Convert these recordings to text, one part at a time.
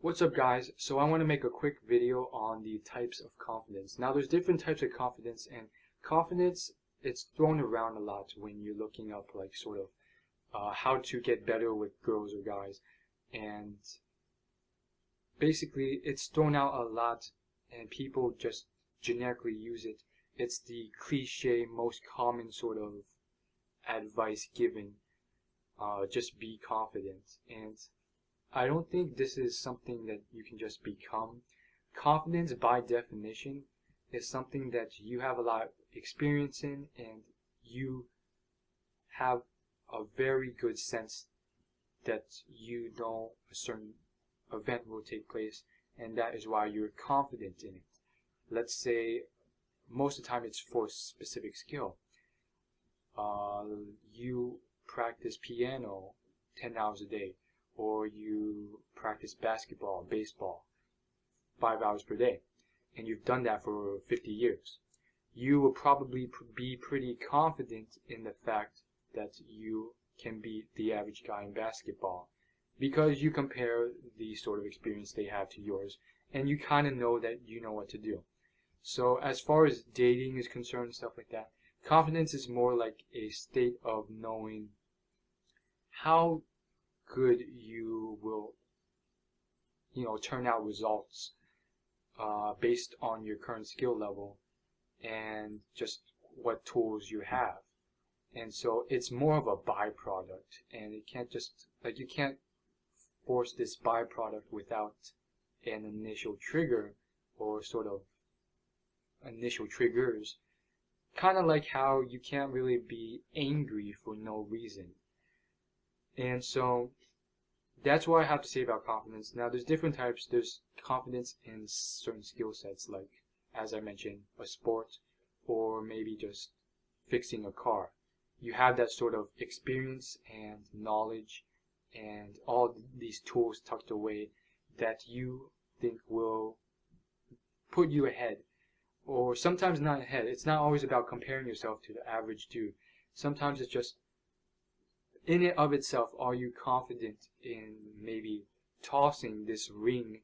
What's up, guys? So I want to make a quick video on the types of confidence. Now there's different types of confidence, and confidence, it's thrown around a lot when you're looking up like sort of how to get better with girls or guys, and basically it's thrown out a lot and people just generically use it. It's the cliche, most common sort of advice given, just be confident. And I don't think this is something that you can just become. Confidence, by definition, is something that you have a lot of experience in, and you have a very good sense that you know a certain event will take place, and that is why you're confident in it. Let's say most of the time it's for a specific skill. You practice piano 10 hours a day, or you practice basketball, baseball 5 hours per day, and you've done that for 50 years. You will probably be pretty confident in the fact that you can beat the average guy in basketball because you compare the sort of experience they have to yours, and you kind of know that you know what to do. So as far as dating is concerned and stuff like that, confidence is more like a state of knowing how good you will, turn out results based on your current skill level and just what tools you have. And so it's more of a byproduct, and it can't just, you can't force this byproduct without an initial trigger or sort of initial triggers. Kind of like how you can't really be angry for no reason. And so that's what I have to say about confidence. Now there's different types. There's confidence in certain skill sets, like, as I mentioned, a sport, or maybe just fixing a car. You have that sort of experience and knowledge and all these tools tucked away that you think will put you ahead, or sometimes not ahead. It's not always about comparing yourself to the average dude. Sometimes it's just, in and of itself, are you confident in maybe tossing this ring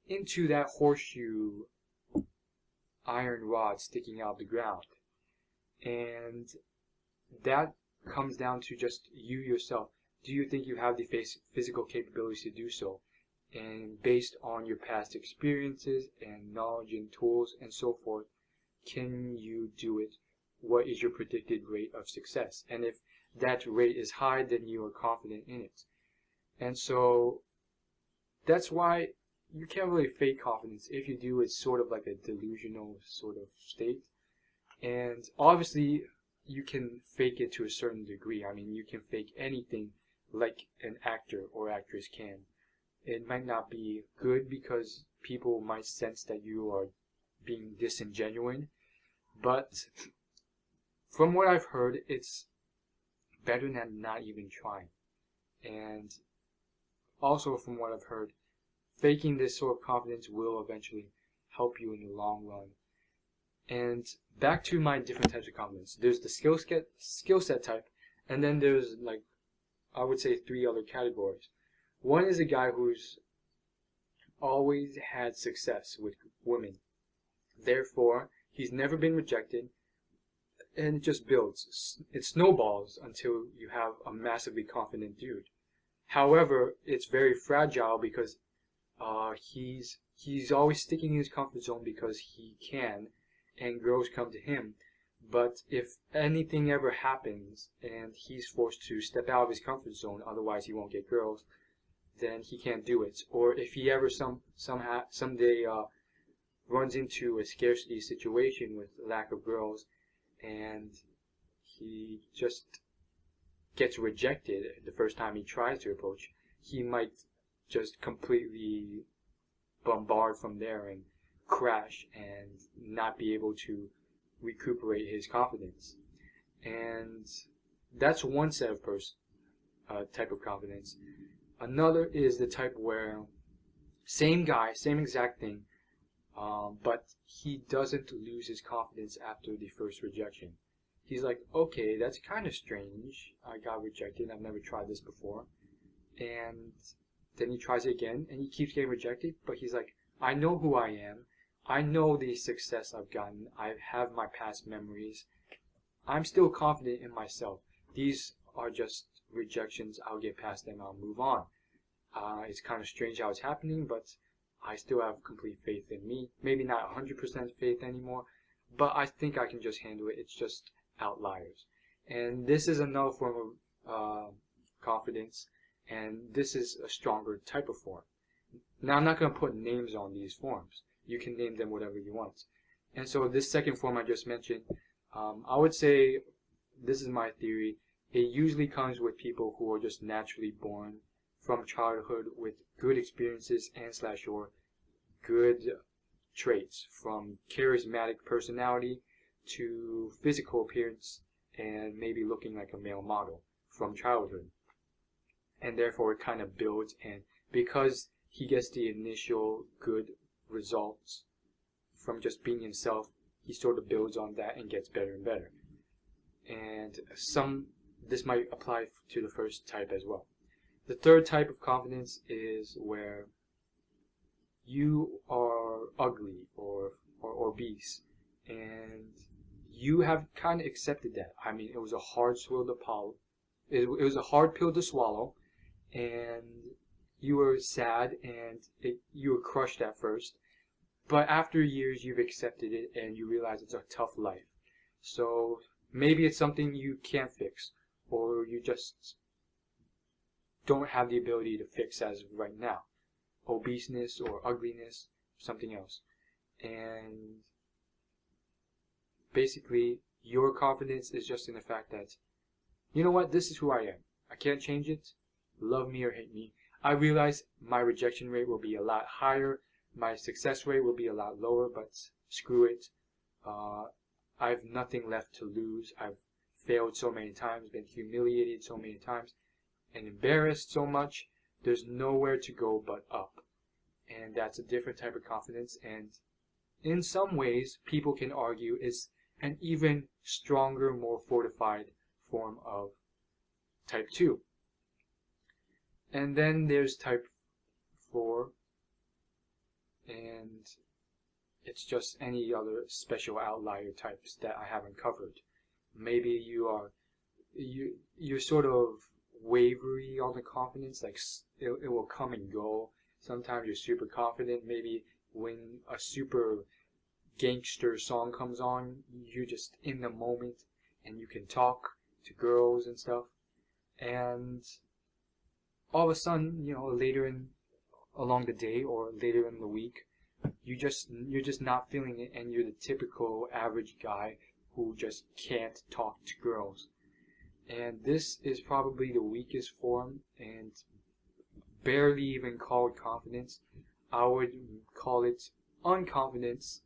into that horseshoe iron rod sticking out of the ground? And that comes down to just you yourself. Do you think you have the physical capabilities to do so? And based on your past experiences and knowledge and tools and so forth, can you do it? What is your predicted rate of success? And if that rate is high, then you are confident in it. And so that's why you can't really fake confidence. If you do, it's sort of like a delusional sort of state. And obviously you can fake it to a certain degree. I mean, you can fake anything like an actor or actress can. It might not be good because people might sense that you are being disingenuine, but from what I've heard, it's better than not even trying. And also from what I've heard, faking this sort of confidence will eventually help you in the long run. And back to my different types of confidence. There's the skill set type, and then there's, like, I would say 3 other categories. One is a guy who's always had success with women. Therefore, he's never been rejected, and it just builds. It snowballs until you have a massively confident dude. However, it's very fragile because he's always sticking in his comfort zone because he can, and girls come to him. But if anything ever happens and he's forced to step out of his comfort zone, otherwise he won't get girls, then he can't do it. Or if he ever someday runs into a scarcity situation with lack of girls, and he just gets rejected the first time he tries to approach, he might just completely bombard from there and crash and not be able to recuperate his confidence. And that's one set of type of confidence. Another is the type where same guy, same exact thing, but he doesn't lose his confidence after the first rejection. He's like, okay, that's kind of strange. I got rejected. I've never tried this before. And Then he tries it again, and he keeps getting rejected. But he's like, I know who I am. I know the success I've gotten. I have my past memories. I'm still confident in myself. These are just rejections. I'll get past them. I'll move on. It's kind of strange how it's happening, but I still have complete faith in me. Maybe not 100% faith anymore, but I think I can just handle it. It's just outliers. And this is another form of confidence, and this is a stronger type of form. Now, I'm not going to put names on these forms. You can name them whatever you want. And so this second form I just mentioned, I would say, this is my theory, it usually comes with people who are just naturally born from childhood with good experiences and / or good traits, from charismatic personality to physical appearance and maybe looking like a male model from childhood. And therefore it kind of builds, and because he gets the initial good results from just being himself, he sort of builds on that and gets better and better. And this might apply to the first type as well. The third type of confidence is where you are ugly or obese, and you have kind of accepted that. I mean, it was a hard it was a hard pill to swallow, and you were sad and you were crushed at first, but after years you've accepted it and you realize it's a tough life. So maybe it's something you can't fix, or you just don't have the ability to fix as of right now. Obeseness or ugliness, something else. And basically, your confidence is just in the fact that, you know what, this is who I am. I can't change it. Love me or hate me. I realize my rejection rate will be a lot higher. My success rate will be a lot lower, but screw it. I have nothing left to lose. I've failed so many times, been humiliated so many times, and embarrassed so much. There's nowhere to go but up. And that's a different type of confidence, and in some ways, people can argue it's an even stronger, more fortified form of type 2. And then there's type 4, and it's just any other special outlier types that I haven't covered. Maybe you're sort of wavery on the confidence, like it will come and go. Sometimes you're super confident. Maybe when a super gangster song comes on, you're just in the moment and you can talk to girls and stuff. And all of a sudden, later along the day or later in the week, you're just not feeling it, and you're the typical average guy who just can't talk to girls. And this is probably the weakest form, and barely even called confidence. I would call it unconfidence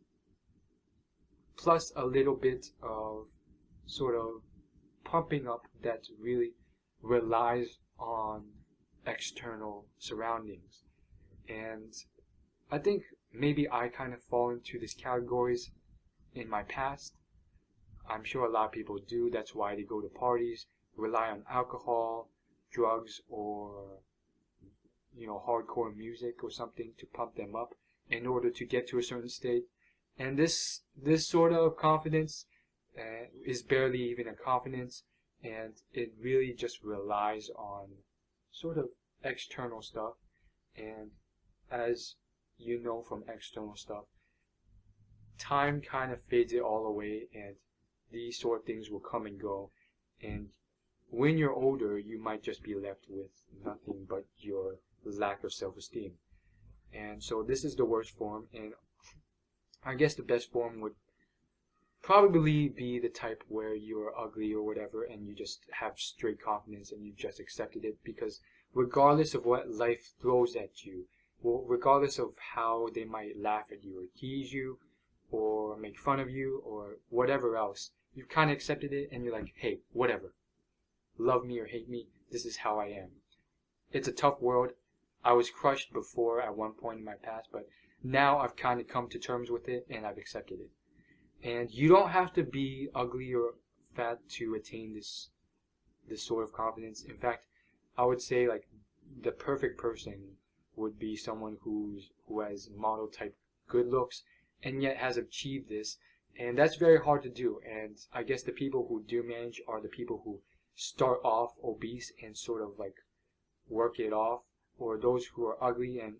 plus a little bit of sort of pumping up that really relies on external surroundings. And I think maybe I kind of fall into these categories in my past. I'm sure a lot of people do. That's why they go to parties, rely on alcohol, drugs, or hardcore music or something to pump them up in order to get to a certain state. And this sort of confidence is barely even a confidence, and it really just relies on sort of external stuff. And as you know from external stuff, time kind of fades it all away, and these sort of things will come and go. And when you're older, you might just be left with nothing but your lack of self-esteem. And so this is the worst form, and I guess the best form would probably be the type where you're ugly or whatever, and you just have straight confidence and you just accepted it, because regardless of what life throws at you, regardless of how they might laugh at you or tease you or make fun of you or whatever else, you've kind of accepted it, and you're like, hey, whatever. Love me or hate me, this is how I am. It's a tough world. I was crushed before at one point in my past, but now I've kind of come to terms with it and I've accepted it. And you don't have to be ugly or fat to attain this sort of confidence. In fact, I would say like the perfect person would be someone who has model type good looks and yet has achieved this, and that's very hard to do. And I guess the people who do manage are the people who start off obese and sort of like work it off, or those who are ugly and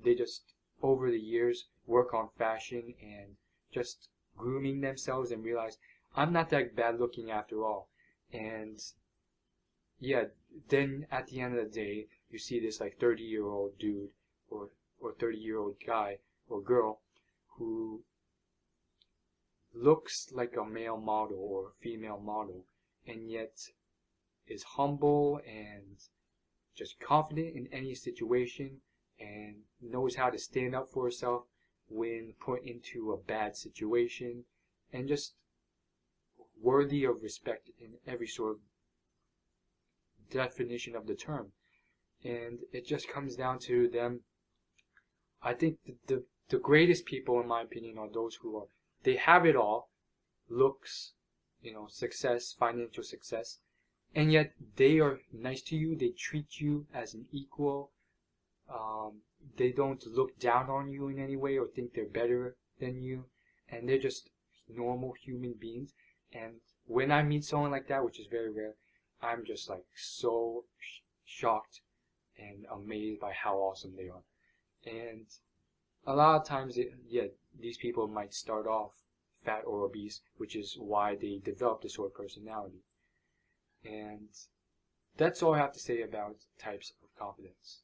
they just over the years work on fashion and just grooming themselves and realize I'm not that bad looking after all. And yeah, then at the end of the day, you see this like 30-year-old dude or 30-year-old guy or girl who looks like a male model or a female model and yet is humble and just confident in any situation and knows how to stand up for herself when put into a bad situation, and just worthy of respect in every sort of definition of the term. And it just comes down to them. I think the greatest people, in my opinion, are those who are, they have it all, looks, success, financial success, and yet they are nice to you. They treat you as an equal. They don't look down on you in any way or think they're better than you, and they're just normal human beings. And when I meet someone like that, which is very rare, I'm just like so shocked and amazed by how awesome they are. And a lot of times, these people might start off fat or obese, which is why they develop this sort of personality. And that's all I have to say about types of confidence.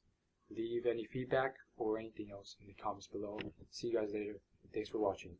Leave any feedback or anything else in the comments below. See you guys later. Thanks for watching.